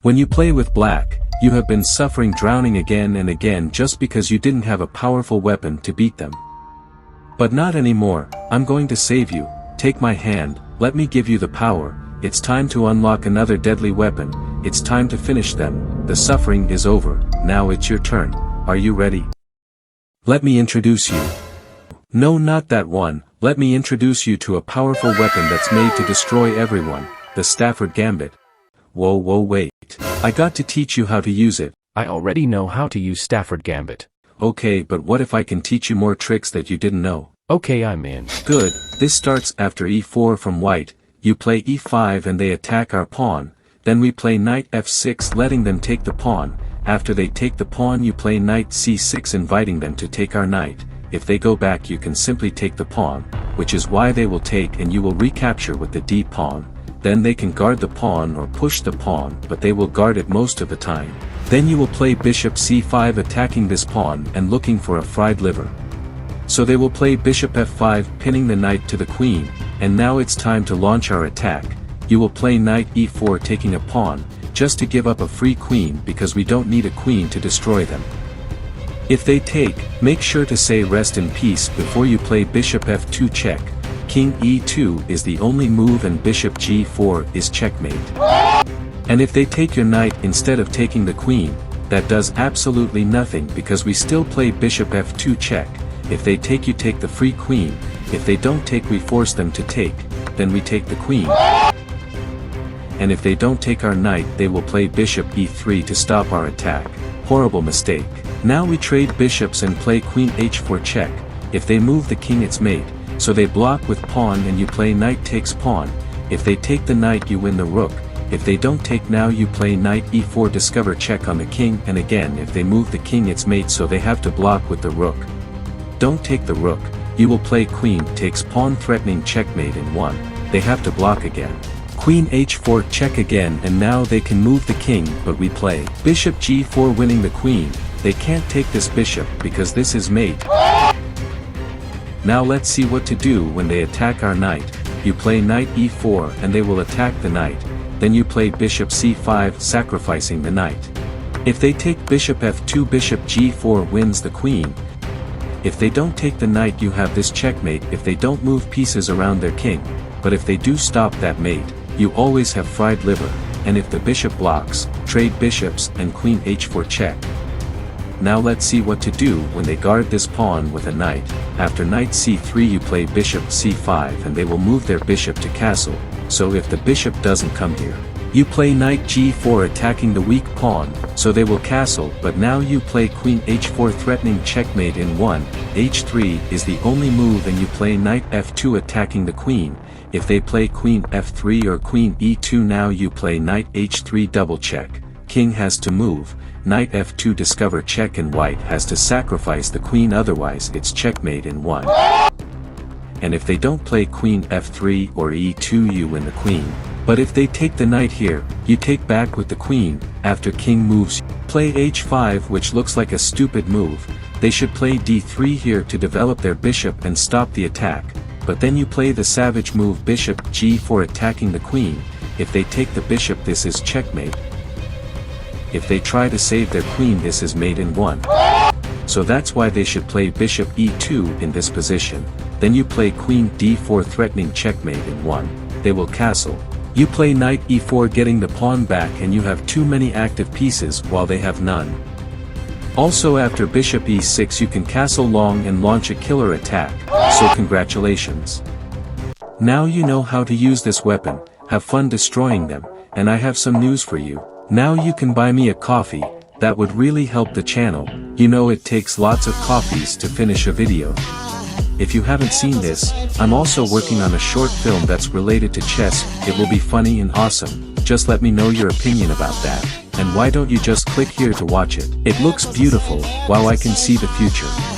When you play with black, you have been suffering drowning again and again just because you didn't have a powerful weapon to beat them. But not anymore. I'm going to save you. Take my hand, let me give you the power. It's time to unlock another deadly weapon. It's time to finish them. The suffering is over. Now it's your turn. Are you ready? Let me introduce you. No, not that one. Let me introduce you to a powerful weapon that's made to destroy everyone. The Stafford Gambit. Whoa, wait. I got to teach you how to use it. I already know how to use Stafford Gambit. Okay, but what if I can teach you more tricks that you didn't know? Okay, I'm in. Good. This starts after e4 from white. You play e5 and they attack our pawn. Then we play knight f6 letting them take the pawn. After they take the pawn you play knight c6 inviting them to take our knight. If they go back you can simply take the pawn, which is why they will take and you will recapture with the d pawn. Then they can guard the pawn or push the pawn, but they will guard it most of the time. Then you will play bishop c5 attacking this pawn and looking for a fried liver. So they will play bishop f5 pinning the knight to the queen, and now it's time to launch our attack. You will play knight e4 taking a pawn, just to give up a free queen because we don't need a queen to destroy them. If they take, make sure to say rest in peace before you play bishop f2 check. King e2 is the only move and bishop g4 is checkmate. And if they take your knight instead of taking the queen, that does absolutely nothing because we still play bishop f2 check. If they take you take the free queen, if they don't take we force them to take, then we take the queen. And if they don't take our knight they will play bishop e3 to stop our attack. Horrible mistake. Now we trade bishops and play queen h4 check. If they move the king it's mate, so they block with pawn and you play knight takes pawn. If they take the knight you win the rook. If they don't take now you play knight e4 discover check on the king, and again if they move the king it's mate so they have to block with the rook. Don't take the rook, you will play queen takes pawn threatening checkmate in 1, they have to block again. Queen h4 check again and now they can move the king but we play bishop g4 winning the queen. They can't take this bishop because this is mate. Now let's see what to do when they attack our knight. You play knight e4 and they will attack the knight. Then you play bishop c5 sacrificing the knight. If they take bishop f2 bishop g4 wins the queen. If they don't take the knight you have this checkmate if they don't move pieces around their king. But if they do stop that mate, you always have fried liver. And if the bishop blocks, trade bishops and queen h4 check. Now let's see what to do when they guard this pawn with a knight. After knight c3 you play bishop c5 and they will move their bishop to castle, so if the bishop doesn't come here, you play knight g4 attacking the weak pawn, so they will castle, but now you play queen h4 threatening checkmate in 1, h3 is the only move and you play knight f2 attacking the queen. If they play queen f3 or queen e2 now you play knight h3 double check, king has to move. Knight f2 discover check and white has to sacrifice the queen otherwise it's checkmate in 1. And if they don't play queen f3 or e2 you win the queen. But if they take the knight here, you take back with the queen. After king moves, play h5 which looks like a stupid move. They should play d3 here to develop their bishop and stop the attack. But then you play the savage move bishop g4 attacking the queen. If they take the bishop this is checkmate. If they try to save their queen this is mate in 1. So that's why they should play bishop e2 in this position. Then you play queen d4 threatening checkmate in 1, they will castle. You play knight e4 getting the pawn back and you have too many active pieces while they have none. Also after bishop e6 you can castle long and launch a killer attack, so congratulations. Now you know how to use this weapon, have fun destroying them, and I have some news for you. Now you can buy me a coffee, that would really help the channel. You know it takes lots of coffees to finish a video. If you haven't seen this, I'm also working on a short film that's related to chess. It will be funny and awesome. Just let me know your opinion about that. And why don't you just click here to watch it? It looks beautiful, wow I can see the future.